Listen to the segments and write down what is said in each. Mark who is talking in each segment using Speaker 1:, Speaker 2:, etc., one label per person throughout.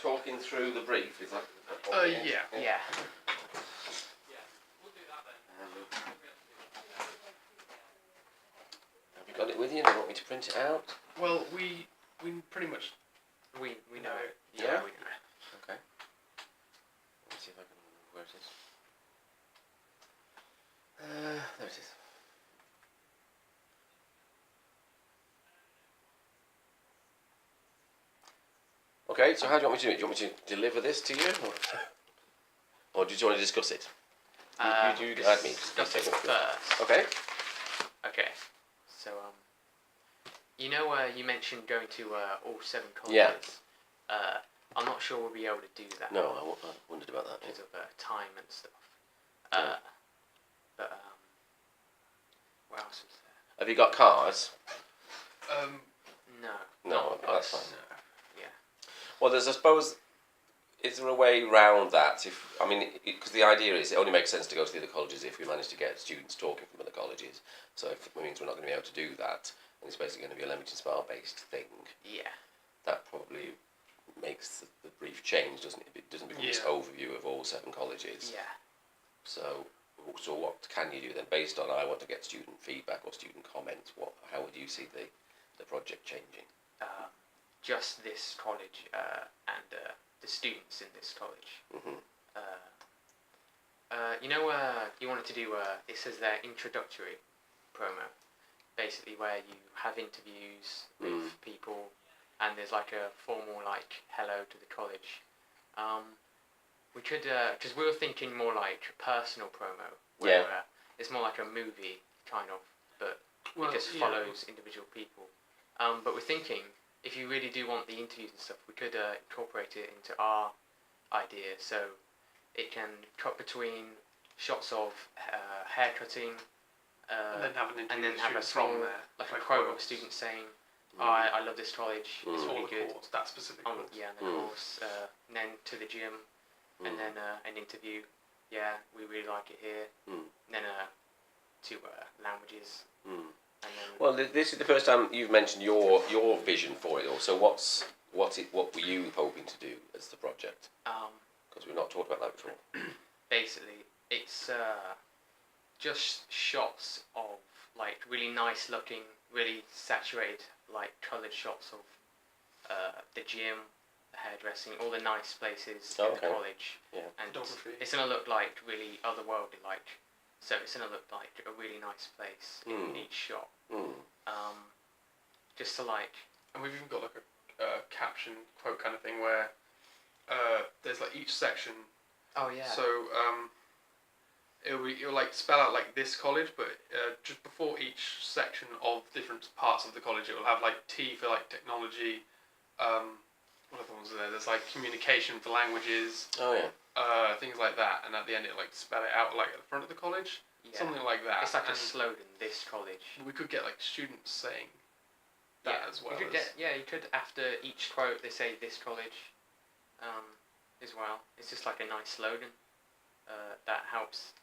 Speaker 1: talking through the brief? Is that
Speaker 2: Yeah.
Speaker 3: Yeah.
Speaker 1: Have you got it with you? Do you want me to print it out?
Speaker 2: Well, we pretty much
Speaker 3: We know it.
Speaker 1: Yeah?
Speaker 3: We know it.
Speaker 1: Okay. Let's see if I can. Where it is? There it is. Okay, so how do you want me to do it? Do you want me to deliver this to you? Or do you want to discuss it? You guide me.
Speaker 3: Discuss it first.
Speaker 1: Okay.
Speaker 3: Okay. So, you know, you mentioned going to all 7 colleges.
Speaker 1: Yeah.
Speaker 3: I'm not sure we'll be able to do that.
Speaker 1: No, I wondered about that.
Speaker 3: Because of time and stuff.
Speaker 1: Yeah.
Speaker 3: But what else was there?
Speaker 1: Have you got cars?
Speaker 3: No.
Speaker 1: No, that's fine.
Speaker 2: no.
Speaker 1: Well, I suppose, is there a way round that? Because the idea is it only makes sense to go to the other colleges if we manage to get students talking from other colleges. So if it means we're not going to be able to do that, and it's basically going to be a Leamington Spa based thing,
Speaker 3: Yeah.
Speaker 1: that probably makes the brief change, doesn't it? It doesn't become this overview of all 7 colleges.
Speaker 3: Yeah.
Speaker 1: So what can you do then, based on I want to get student feedback or student comments? How would you see the project changing?
Speaker 3: Just this college and the students in this college.
Speaker 1: Mm-hmm.
Speaker 3: You know, you wanted to do it says their introductory promo, basically where you have interviews with people, and there's like a formal hello to the college. We could, because we were thinking more like personal promo, where it's more like a movie kind of, but it just follows individual people. But we're thinking, if you really do want the interviews and stuff, we could incorporate it into our idea, so it can cut between shots of hair cutting,
Speaker 2: And then have an interview
Speaker 3: and then
Speaker 2: with
Speaker 3: have a
Speaker 2: students
Speaker 3: small,
Speaker 2: from there,
Speaker 3: like a
Speaker 2: like
Speaker 3: quote of a
Speaker 2: quotes.
Speaker 3: student saying, I love this college, it's
Speaker 2: Or
Speaker 3: really
Speaker 2: the
Speaker 3: good.
Speaker 2: course, that specific course.
Speaker 3: Yeah, and the course, and then to the gym, and then an interview, we really like it here, and then 2 languages. And then,
Speaker 1: Well, this is the first time you've mentioned your vision for it all. So what were you hoping to do as the project? Because we've not talked about that before.
Speaker 3: basically, it's just shots of really nice looking, really saturated, coloured shots of the gym, the hairdressing, all the nice places in the college.
Speaker 1: Yeah.
Speaker 3: And
Speaker 2: Photography.
Speaker 3: it's gonna look really otherworldly, so it's gonna look like a really nice place in each shot. Just to
Speaker 2: And we've even got a caption quote kind of thing where there's each section.
Speaker 3: oh yeah.
Speaker 2: So it'll spell out this college, but just before each section of different parts of the college, it will have T for technology. What other ones are there? There's communication for languages.
Speaker 1: Oh yeah.
Speaker 2: Things like that, and at the end it'll spell it out at the front of the college.
Speaker 3: Yeah.
Speaker 2: Something like that.
Speaker 3: It's like a
Speaker 2: And
Speaker 3: slogan. This college.
Speaker 2: we could get students saying that as well.
Speaker 3: You could you could after each quote they say this college, as well. It's just a nice slogan. That helps,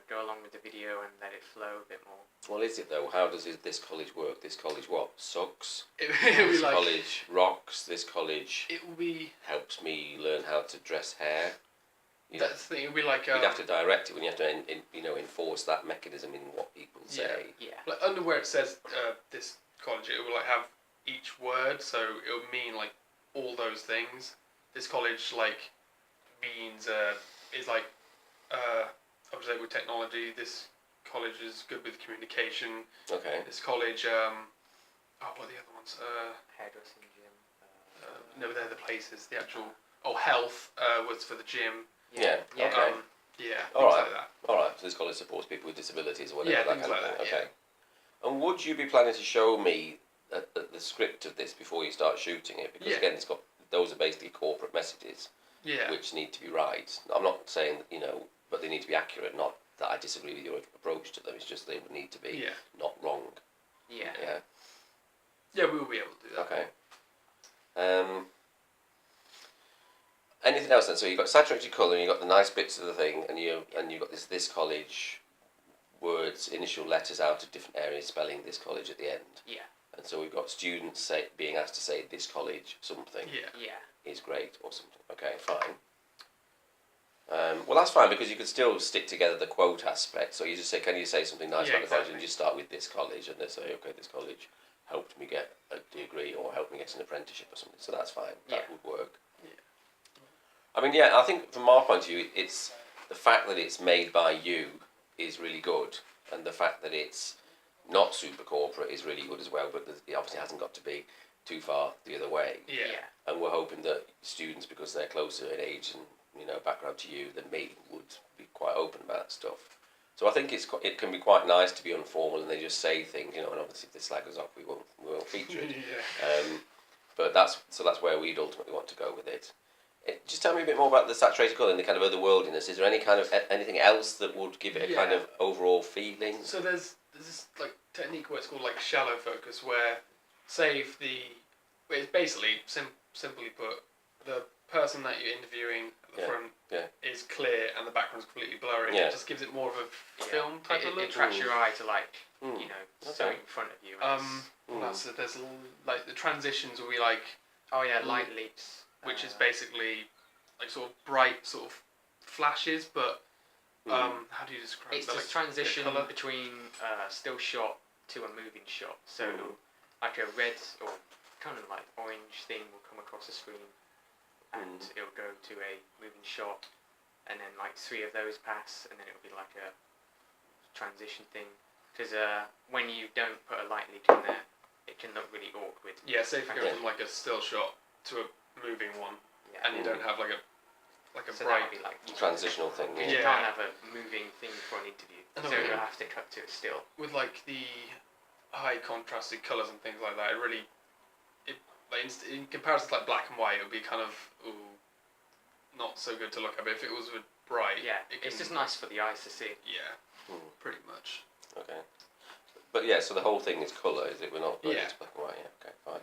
Speaker 3: go along with the video and let it flow a bit more.
Speaker 1: Well, is it though? How does this college work? This college what? Sucks.
Speaker 2: It'll
Speaker 1: This
Speaker 2: be
Speaker 1: college rocks. This college
Speaker 2: it will be.
Speaker 1: helps me learn how to dress hair.
Speaker 2: That's the thing. It'll be
Speaker 1: You'd have to direct it when you have to enforce that mechanism in what people say.
Speaker 3: Yeah.
Speaker 2: under where it says this college, it will have each word, so it will mean all those things. This college means is obviously with technology. This college is good with communication.
Speaker 1: Okay.
Speaker 2: This college, what are the other ones?
Speaker 3: Hairdressing gym.
Speaker 2: No, they're the places. The actual health was for the gym.
Speaker 1: Yeah.
Speaker 3: Yeah.
Speaker 1: Okay. All
Speaker 2: Things
Speaker 1: right.
Speaker 2: like that.
Speaker 1: All right. So this college supports people with disabilities or whatever.
Speaker 2: Yeah,
Speaker 1: that
Speaker 2: things
Speaker 1: kind
Speaker 2: like
Speaker 1: of thing.
Speaker 2: that,
Speaker 1: Okay. And would you be planning to show me the script of this before you start shooting it? Because again, those are basically corporate messages
Speaker 2: Yeah.
Speaker 1: which need to be right. I'm not saying that, but they need to be accurate. Not that I disagree with your approach to them. It's just they would need to be not wrong.
Speaker 3: Yeah.
Speaker 1: Yeah.
Speaker 2: Yeah, we will be able to do that.
Speaker 1: Okay. Anything else then? So you've got saturated colour, and you've got the nice bits of the thing, and you've got this college words, initial letters out of different areas, spelling this college at the end.
Speaker 3: Yeah.
Speaker 1: And so we've got students being asked to say this college something
Speaker 2: Yeah.
Speaker 3: Yeah.
Speaker 1: is great or something. Okay. Okay, fine. Well, that's fine because you could still stick together the quote aspect. So you just say, "Can you say something nice
Speaker 2: Yeah,
Speaker 1: about the college?"
Speaker 2: exactly.
Speaker 1: And you start with this college, and they say, "Okay, this college helped me get a degree or helped me get an apprenticeship or something." So that's fine. That
Speaker 3: Yeah.
Speaker 1: would work.
Speaker 2: Yeah.
Speaker 1: I mean, yeah, I think from our point of view, it's the fact that it's made by you is really good, and the fact that it's not super corporate is really good as well. But it obviously hasn't got to be too far the other way.
Speaker 2: Yeah.
Speaker 1: And we're hoping that students, because they're closer in age and background to you than me, would be quite open about stuff. So I think it can be quite nice to be informal and they just say things, and obviously if they slag us off, we won't feature it.
Speaker 2: Yeah.
Speaker 1: But that's where we'd ultimately want to go with it. Just tell me a bit more about the saturated colour and the kind of otherworldliness. Is there any kind of anything else that would give it a kind
Speaker 2: Yeah.
Speaker 1: of overall feeling?
Speaker 2: So there's this like technique where it's called like shallow focus, where say if it's basically simply put, the person that you're interviewing at the
Speaker 1: Yeah,
Speaker 2: front
Speaker 1: yeah.
Speaker 2: is clear and the background's completely blurry.
Speaker 1: Yeah.
Speaker 2: It just gives it more of a
Speaker 3: Yeah.
Speaker 2: film type of
Speaker 3: It
Speaker 2: look.
Speaker 3: attracts your eye to
Speaker 1: Mm.
Speaker 3: something in front of you. And
Speaker 2: Well, there's like the transitions will be like,
Speaker 3: oh yeah, light leaps.
Speaker 2: which is basically like sort of bright sort of flashes, but how do you describe
Speaker 3: It's
Speaker 2: that?
Speaker 3: this
Speaker 2: Like,
Speaker 3: transition
Speaker 2: colour?
Speaker 3: between still shot to a moving shot. So
Speaker 1: Mm.
Speaker 3: like a red or kind of like orange thing will come across the screen, and it'll go to a moving shot, and then like 3 of those pass, and then it'll be like a transition thing. Because when you don't put a light leak in there, it can look really awkward.
Speaker 2: Yeah, say if you go
Speaker 1: Yeah.
Speaker 2: from like a still shot to a moving one,
Speaker 3: Yeah.
Speaker 2: and you don't have like a
Speaker 3: So that
Speaker 2: bright.
Speaker 3: would be like
Speaker 1: Transitional thing.
Speaker 3: You
Speaker 2: Yeah.
Speaker 3: can't have a moving thing for an interview,
Speaker 2: I
Speaker 3: so
Speaker 2: know what you
Speaker 3: you'll
Speaker 2: mean.
Speaker 3: have to cut to a still.
Speaker 2: With like the high contrasted colours and things like that, in comparison to like black and white, it would be kind of not so good to look at. But if it was with bright,
Speaker 3: Yeah,
Speaker 2: it
Speaker 3: it's
Speaker 2: can-
Speaker 3: just nice for the eyes to see.
Speaker 2: Yeah,
Speaker 1: Mm.
Speaker 2: pretty much.
Speaker 1: Okay. But yeah, so the whole thing is colour, is it? We're not going
Speaker 2: Yeah.
Speaker 1: into black and white. Yeah. Okay, fine.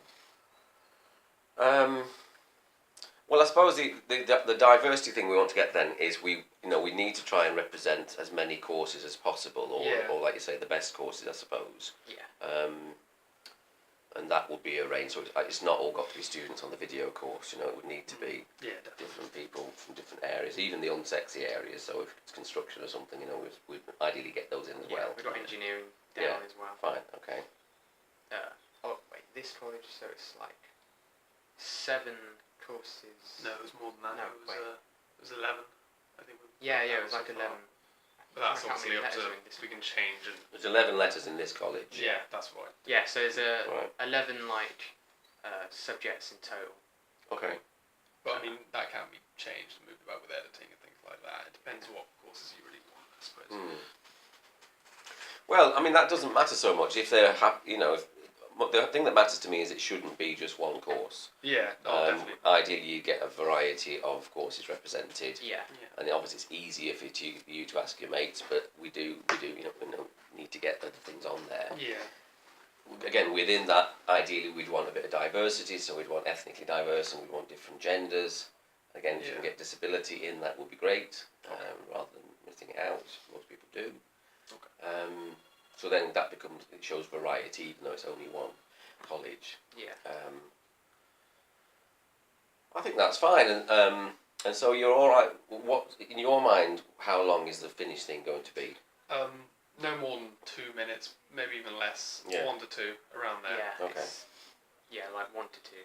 Speaker 1: Well, I suppose the diversity thing we want to get then is we need to try and represent as many courses as possible, or like you say, the best courses, I suppose.
Speaker 3: Yeah.
Speaker 1: And that will be arranged. So it's not all got to be students on the video course. It would need to be
Speaker 2: Yeah, definitely.
Speaker 1: different people from different areas, even the unsexy areas. So if it's construction or something, we'd ideally get those in as
Speaker 3: Yeah,
Speaker 1: well.
Speaker 3: we've got engineering down
Speaker 1: Yeah.
Speaker 3: as well.
Speaker 1: Fine. Okay.
Speaker 3: Oh wait, this college, so it's like 7 courses.
Speaker 2: No, it was more than that.
Speaker 3: No,
Speaker 2: it
Speaker 3: wait.
Speaker 2: was 11. I think.
Speaker 3: Yeah,
Speaker 2: that
Speaker 3: it was like
Speaker 2: so
Speaker 3: 11.
Speaker 2: far. But that's
Speaker 3: I can't
Speaker 2: obviously
Speaker 3: remember
Speaker 2: up
Speaker 3: the
Speaker 2: to.
Speaker 3: letters are in this
Speaker 2: We can change and.
Speaker 1: There's 11 letters in this college.
Speaker 2: Yeah, that's right.
Speaker 3: Yeah, so there's
Speaker 1: Right.
Speaker 3: 11 subjects in total.
Speaker 1: Okay.
Speaker 2: But I mean, that can be changed and moved about with editing and things like that. It depends what courses you really want, I suppose.
Speaker 1: Well, I mean that doesn't matter so much if they're the thing that matters to me is it shouldn't be just one course.
Speaker 2: Yeah, definitely.
Speaker 1: Ideally, you get a variety of courses represented,
Speaker 3: Yeah.
Speaker 1: and obviously it's easier for you to ask your mates, but we do need to get other things on there.
Speaker 2: Yeah.
Speaker 1: Again, within that, ideally we'd want a bit of diversity, so we'd want ethnically diverse and we'd want different genders. Again, if you can
Speaker 2: Yeah.
Speaker 1: get disability in, that would be great,
Speaker 2: Okay.
Speaker 1: rather than missing it out. Most people do.
Speaker 2: Okay.
Speaker 1: So then it shows variety, even though it's only one college.
Speaker 3: Yeah.
Speaker 1: I think that's fine, and so you're all right. What in your mind? How long is the finish thing going to be?
Speaker 2: No more than 2 minutes, maybe even less.
Speaker 1: Yeah.
Speaker 2: 1 to 2, around there.
Speaker 3: Yeah.
Speaker 1: Okay.
Speaker 3: Like 1 to 2.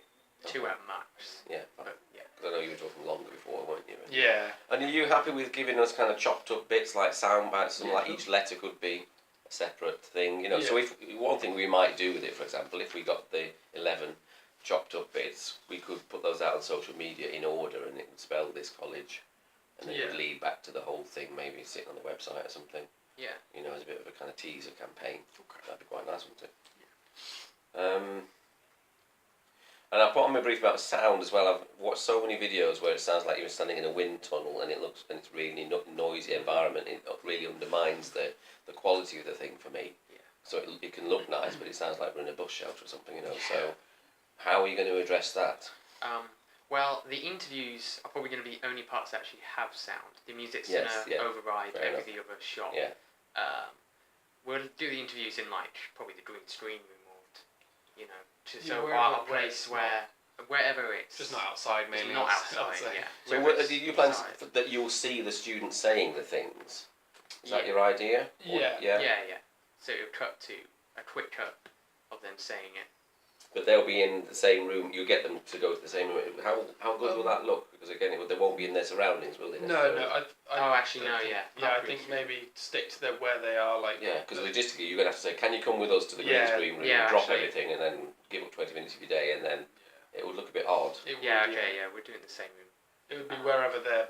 Speaker 3: 2 at max.
Speaker 1: Yeah,
Speaker 3: But yeah.
Speaker 1: because I know you were talking longer before, weren't you?
Speaker 2: Yeah.
Speaker 1: And are you happy with giving us kind of chopped up bits like sound bites, and like
Speaker 2: Yeah.
Speaker 1: each letter could be a separate thing? So
Speaker 2: Yeah.
Speaker 1: if one thing we might do with it, for example, if we got the 11 chopped up bits, we could put those out on social media in order, and it would spell this college, and then it would
Speaker 2: Yeah.
Speaker 1: lead back to the whole thing, maybe sitting on the website or something.
Speaker 3: Yeah.
Speaker 1: As a bit of a kind of teaser campaign.
Speaker 2: Okay.
Speaker 1: That'd be quite nice, wouldn't it? And I put on my brief about sound as well. I've watched so many videos where it sounds like you're standing in a wind tunnel, and it's really noisy environment. It really undermines the quality of the thing for me.
Speaker 3: Yeah.
Speaker 1: So it can look nice, but it sounds like we're in a bus shelter or something. So how are you going to address that?
Speaker 3: Well, the interviews are probably going to be only parts that actually have sound. The music's
Speaker 1: Yes,
Speaker 3: going to
Speaker 1: yeah.
Speaker 3: override
Speaker 1: Fair
Speaker 3: every other shot.
Speaker 1: Yeah.
Speaker 3: We'll do the interviews in probably the green screen room, or
Speaker 2: Yeah,
Speaker 3: so
Speaker 2: wherever
Speaker 3: a
Speaker 2: where
Speaker 3: place
Speaker 2: it's
Speaker 3: where wherever it's
Speaker 2: Just not outside,
Speaker 3: it's
Speaker 2: mainly.
Speaker 3: not
Speaker 2: I'd
Speaker 3: outside.
Speaker 2: say.
Speaker 3: Yeah.
Speaker 1: So
Speaker 3: Wherever
Speaker 1: what,
Speaker 3: it's
Speaker 1: do you plan
Speaker 3: inside.
Speaker 1: that you'll see the students saying the things? Is that
Speaker 3: Yeah.
Speaker 1: your idea? Or-
Speaker 2: Yeah.
Speaker 3: Yeah. So it'll cut to a quick cut of them saying it.
Speaker 1: But they'll be in the same room. You get them to go to the same room. How good will that look? Because again, they won't be in their surroundings, will they?
Speaker 2: No,
Speaker 1: necessarily?
Speaker 2: no.
Speaker 3: Oh, actually,
Speaker 2: don't
Speaker 3: no,
Speaker 2: think-
Speaker 3: yeah,
Speaker 2: Yeah,
Speaker 3: not
Speaker 2: I
Speaker 3: green
Speaker 2: think
Speaker 3: screen.
Speaker 2: maybe stick to where they are. Like.
Speaker 1: Yeah, because logistically, you're going to have to say, "Can you come with us to the green
Speaker 2: Yeah.
Speaker 1: screen room,
Speaker 3: Yeah,
Speaker 1: drop
Speaker 3: actually.
Speaker 1: everything, and then give up 20 minutes of your day?" And then it would look a bit odd.
Speaker 2: It would,
Speaker 3: Yeah, okay, yeah, we're doing the same room.
Speaker 2: It would be wherever they're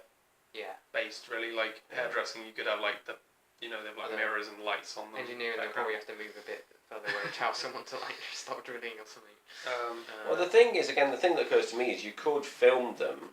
Speaker 3: Yeah.
Speaker 2: based, really. Like hairdressing, you could have like the, they have like
Speaker 3: Other-
Speaker 2: mirrors and lights on them.
Speaker 3: Engineering, they'll
Speaker 2: background.
Speaker 3: probably have to move a bit further away, tell someone to like stop drilling or something.
Speaker 1: Well, the thing is, again, the thing that occurs to me is you could film them.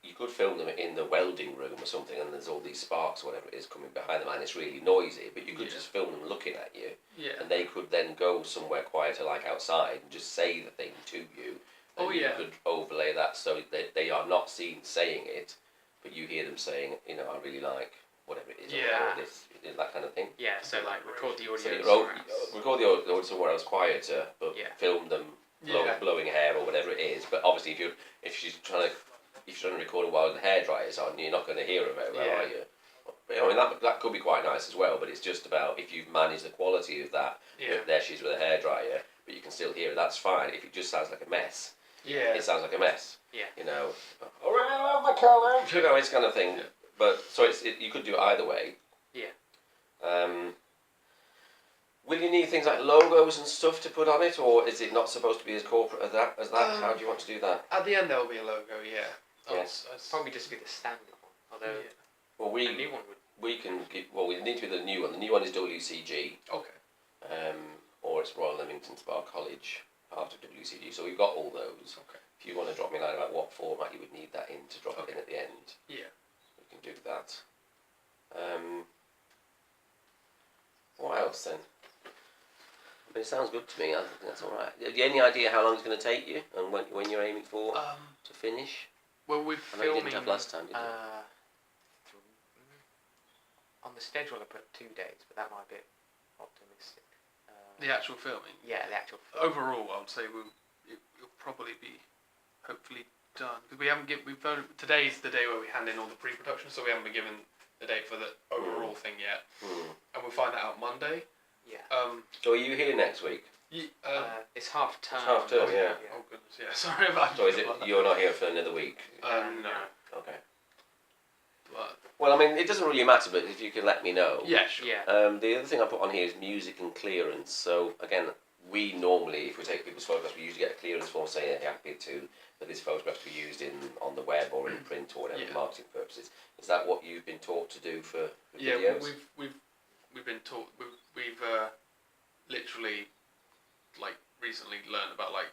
Speaker 1: You could film them in the welding room or something, and there's all these sparks, or whatever it is, coming behind them, and it's really noisy. But you could
Speaker 2: Yeah.
Speaker 1: just film them looking at you,
Speaker 2: Yeah.
Speaker 1: and they could then go somewhere quieter, like outside, and just say the thing to you. And
Speaker 2: Oh,
Speaker 1: you
Speaker 2: yeah.
Speaker 1: could overlay that so that they are not seen saying it, but you hear them saying, I really like whatever it is,
Speaker 2: Yeah.
Speaker 1: or this, that kind of thing.
Speaker 3: Yeah, so like record the
Speaker 1: So
Speaker 3: audio
Speaker 1: you
Speaker 3: somewhere else.
Speaker 1: record the audio somewhere else quieter, but
Speaker 3: Yeah.
Speaker 1: film them
Speaker 2: Yeah.
Speaker 1: blowing hair or whatever it is. But obviously, if you're trying to record it while the hairdryer's on, you're not going to hear them very well,
Speaker 2: Yeah.
Speaker 1: are you? But, I mean, that could be quite nice as well. But it's just about if you've managed the quality of that.
Speaker 2: Yeah.
Speaker 1: There she is with a hairdryer, but you can still hear it. That's fine. If it just sounds like a mess,
Speaker 2: Yeah.
Speaker 1: it sounds like a mess.
Speaker 3: Yeah.
Speaker 1: Around the colour. It's kind of thing.
Speaker 2: Yeah.
Speaker 1: But so you could do it either way.
Speaker 3: Yeah.
Speaker 1: Will you need things like logos and stuff to put on it, or is it not supposed to be as corporate as that? How do you want to do that?
Speaker 2: At the end, there'll be a logo. Yeah.
Speaker 1: Yes.
Speaker 3: Probably just be the standard one, although
Speaker 2: Yeah.
Speaker 1: Well,
Speaker 3: a
Speaker 1: we
Speaker 3: new one would.
Speaker 1: we need to be the new one. The new one is WCG,
Speaker 2: Okay.
Speaker 1: or it's Royal Leamington Spa College, part of WCG. So we've got all those.
Speaker 2: Okay.
Speaker 1: If you want to drop me a line about what format you would need that in to drop it in at the end,
Speaker 2: Yeah.
Speaker 1: we can do that. What else then? I mean, it sounds good to me. I think that's all right. Have you any idea how long it's going to take you, and when you're aiming for to finish?
Speaker 2: Well, we're
Speaker 1: I know you
Speaker 3: Filming,
Speaker 1: didn't have last time, did you?
Speaker 3: On the schedule, I put 2 days, but that might be a bit optimistic.
Speaker 2: the actual filming.
Speaker 3: Yeah, the actual. Film.
Speaker 2: Overall, I would say it'll probably be hopefully done because we haven't we've only, today's the day where we hand in all the pre-production, so we haven't been given the date for the overall thing yet, and we'll find that out Monday.
Speaker 3: Yeah.
Speaker 1: So are you here next week?
Speaker 3: It's half term.
Speaker 1: It's half term, yeah.
Speaker 2: Oh goodness, yeah. Sorry about.
Speaker 1: So is it you're not here for another week?
Speaker 2: No.
Speaker 1: Okay.
Speaker 2: But
Speaker 1: Well, I mean, it doesn't really matter, but if you can let me know.
Speaker 2: yeah, sure.
Speaker 3: Yeah.
Speaker 1: The other thing I put on here is music and clearance. So again, we normally, if we take people's photographs, we usually get a clearance form saying they're happy that this photograph to be used on the web or in print or whatever
Speaker 2: Yeah.
Speaker 1: for marketing purposes. Is that what you've been taught to do for
Speaker 2: Yeah,
Speaker 1: videos?
Speaker 2: we've been taught. We've literally like recently learned about like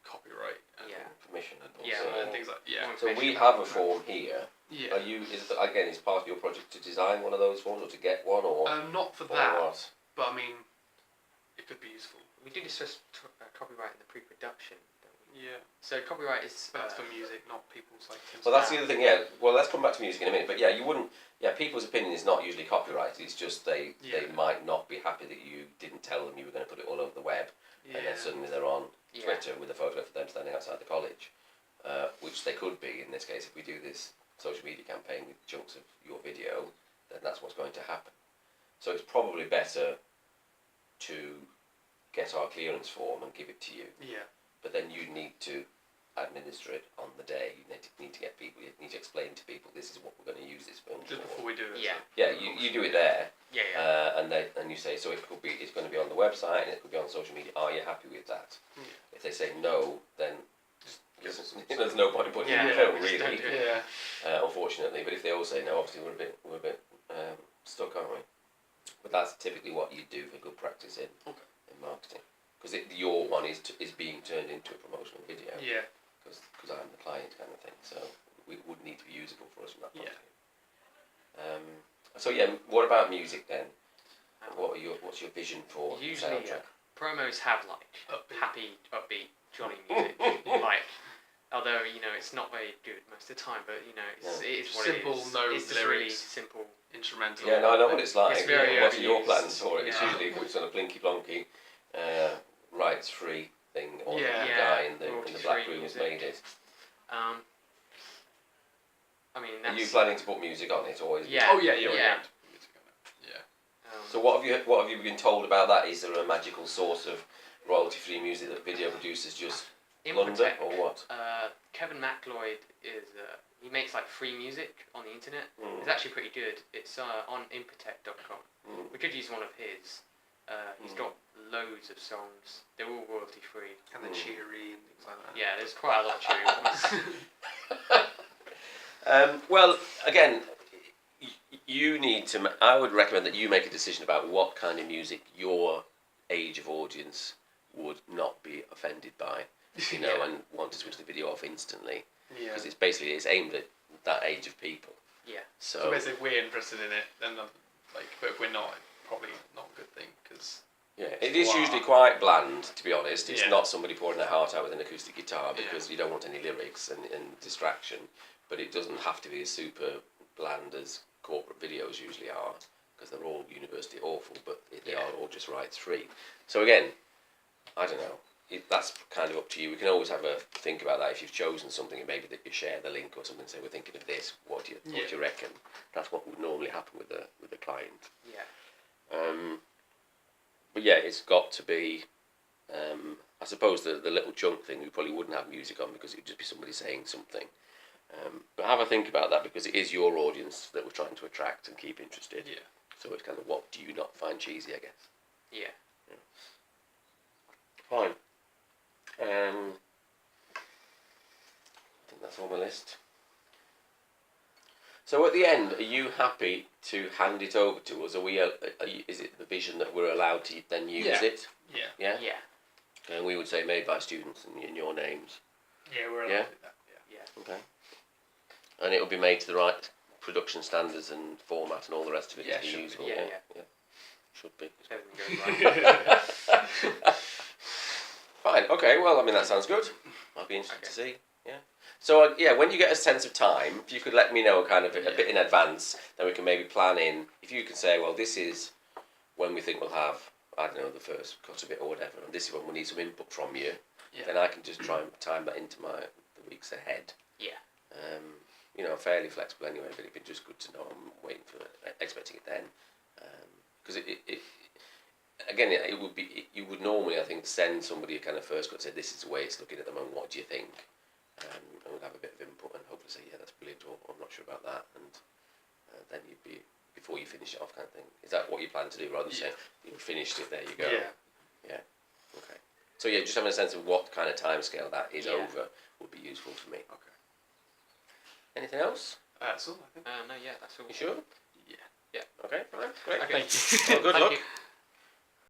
Speaker 2: copyright and,
Speaker 3: Yeah.
Speaker 1: Permission and all
Speaker 3: Yeah,
Speaker 1: sorts.
Speaker 2: and things like
Speaker 1: So we have a form here.
Speaker 2: yeah.
Speaker 1: Is part of your project to design one of those forms or to get one or
Speaker 2: Not for
Speaker 1: or
Speaker 2: that,
Speaker 1: what?
Speaker 2: but I mean, it could be useful.
Speaker 3: We do discuss copyright in the pre-production, don't we?
Speaker 2: Yeah,
Speaker 3: So copyright is.
Speaker 2: but that's for music, not people's like.
Speaker 1: Well, that's the other thing. Yeah. Well, let's come back to music in a minute. But yeah, you wouldn't. Yeah, people's opinion is not usually copyrighted. It's just they
Speaker 2: Yeah.
Speaker 1: might not be happy that you didn't tell them you were going to put it all over the web,
Speaker 2: Yeah.
Speaker 1: and then suddenly they're on
Speaker 3: Yeah.
Speaker 1: Twitter with a photograph of them standing outside the college, which they could be in this case if we do this social media campaign with chunks of your video, then that's what's going to happen. So it's probably better to get our clearance form and give it to you,
Speaker 2: Yeah.
Speaker 1: but then you need to administer it on the day. You need to get people. You need to explain to people this is what we're going to use this film
Speaker 2: Just
Speaker 1: for.
Speaker 2: before we do it.
Speaker 3: Yeah.
Speaker 2: so-
Speaker 1: Yeah, you do it there,
Speaker 3: Yeah, yeah.
Speaker 1: and you say so. It's going to be on the website and it could be on social media. Are you happy with that?
Speaker 2: Yeah.
Speaker 1: If they say no, then
Speaker 2: Just
Speaker 1: there's no point in putting it in the
Speaker 3: Yeah,
Speaker 1: film,
Speaker 3: we just don't
Speaker 1: really.
Speaker 3: do it.
Speaker 2: Yeah.
Speaker 1: Unfortunately, but if they all say no, obviously we're a bit stuck, aren't we? But that's typically what you do for good practice in marketing, because your one is being turned into a promotional video.
Speaker 2: Yeah.
Speaker 1: Because I'm the client kind of thing, so it would need to be usable for us from that point of view. So yeah, what about music then? What's your vision for
Speaker 3: Usually,
Speaker 1: soundtrack?
Speaker 3: promos have like
Speaker 2: Upbeat.
Speaker 3: happy, upbeat, jolly music. Like, although it's not very good most of the time, but it is what
Speaker 2: Simple,
Speaker 3: it is.
Speaker 2: no
Speaker 3: it's just really
Speaker 2: lyrics.
Speaker 3: simple.
Speaker 2: Instrumental.
Speaker 1: Yeah, no, I know what it's like.
Speaker 3: It's very
Speaker 1: What are your
Speaker 3: overused.
Speaker 1: plans for it? It's
Speaker 3: Yeah.
Speaker 1: usually it's on a plinky plonky rights free thing, or
Speaker 2: Yeah.
Speaker 1: the
Speaker 3: Yeah,
Speaker 1: guy in the
Speaker 3: royalty-free
Speaker 1: black room has
Speaker 3: music.
Speaker 1: made it.
Speaker 3: I mean,
Speaker 1: Are
Speaker 3: that's...
Speaker 1: you planning to put music on it, or is it-
Speaker 3: Yeah.
Speaker 2: Oh yeah, yeah, we're
Speaker 3: Yeah.
Speaker 2: going to put music on it. Yeah.
Speaker 1: So what have you been told about that? Is there a magical source of royalty free music that video producers just plunder,
Speaker 3: Infotech,
Speaker 1: or what?
Speaker 3: Kevin MacLeod is... he makes like free music on the internet.
Speaker 1: Mm.
Speaker 3: It's actually pretty good. It's on Impotech.com.
Speaker 1: Mm.
Speaker 3: We could use one of his. He's got loads of songs. They're all royalty free.
Speaker 2: And then cheery and things like that.
Speaker 3: Yeah, there's quite a lot of cheery ones.
Speaker 1: Well, again, you need to. I would recommend that you make a decision about what kind of music your age of audience would not be offended by, you know,
Speaker 3: Yeah.
Speaker 1: and want to switch the video off instantly,
Speaker 2: Yeah.
Speaker 1: because it's aimed at that age of people.
Speaker 3: Yeah.
Speaker 2: So basically, we're interested in it, then but if we're not, probably not a good thing because.
Speaker 1: Yeah, it is
Speaker 2: Wow.
Speaker 1: usually quite bland, to be honest. It's
Speaker 2: Yeah.
Speaker 1: not somebody pouring their heart out with an acoustic guitar, because you don't want any lyrics and distraction. But it doesn't have to be as super bland as corporate videos usually are, because they're all universally awful, but they
Speaker 3: Yeah.
Speaker 1: are all just rights free. So again, I don't know. That's kind of up to you. We can always have a think about that if you've chosen something, and maybe that you share the link or something. And say we're thinking of this. What do you reckon? That's what would normally happen with the client.
Speaker 3: Yeah.
Speaker 1: But yeah, it's got to be. I suppose the little chunk thing we probably wouldn't have music on because it would just be somebody saying something. But have a think about that, because it is your audience that we're trying to attract and keep interested.
Speaker 2: Yeah.
Speaker 1: So it's kind of, what do you not find cheesy, I guess.
Speaker 3: Yeah.
Speaker 1: Fine. I think that's on my list. So at the end, are you happy to hand it over to us? Is it the vision that we're allowed to then use
Speaker 2: Yeah.
Speaker 1: it?
Speaker 2: Yeah.
Speaker 1: Yeah?
Speaker 3: Yeah.
Speaker 1: And we would say made by students and in your names.
Speaker 2: Yeah, we're allowed
Speaker 1: Yeah?
Speaker 2: to do that. Yeah.
Speaker 3: Yeah.
Speaker 1: Okay. And it will be made to the right production standards and format and all the rest of it
Speaker 2: Yeah,
Speaker 1: to be
Speaker 2: should be.
Speaker 1: usable.
Speaker 3: Yeah.
Speaker 1: Should be.
Speaker 3: Everything goes right.
Speaker 1: Fine. Okay. Well, I mean, that sounds good. I'll be interested to see. Yeah. So when you get a sense of time, if you could let me know kind of a bit in advance, then we can maybe plan in. If you can say, well, this is when we think we'll have, I don't know, the first cut of it or whatever, and this is when we need some input from you.
Speaker 2: Yeah.
Speaker 1: Then I can just try and time that into the weeks ahead.
Speaker 3: Yeah.
Speaker 1: You know, fairly flexible anyway, but it'd be just good to know I'm waiting for expecting it then, because it would be, you would normally, I think, send somebody a kind of first cut, say this is the way it's looking at the moment, what do you think, and we'll have a bit of input and hopefully say yeah, that's brilliant, or I'm not sure about that, and then you'd be, before you finish it off kind of thing. Is that what you plan to do, rather than saying you've finished it, there you go?
Speaker 2: Yeah.
Speaker 1: Okay. So yeah, just having a sense of what kind of timescale that is
Speaker 3: Yeah.
Speaker 1: over would be useful for me.
Speaker 2: Okay.
Speaker 1: Anything else?
Speaker 2: That's all, I think.
Speaker 3: No, yeah, that's all.
Speaker 1: You sure?
Speaker 2: Yeah.
Speaker 3: Yeah.
Speaker 1: Okay, fine, great.
Speaker 3: Okay.
Speaker 1: Well, good
Speaker 3: Thank
Speaker 1: luck.
Speaker 3: you.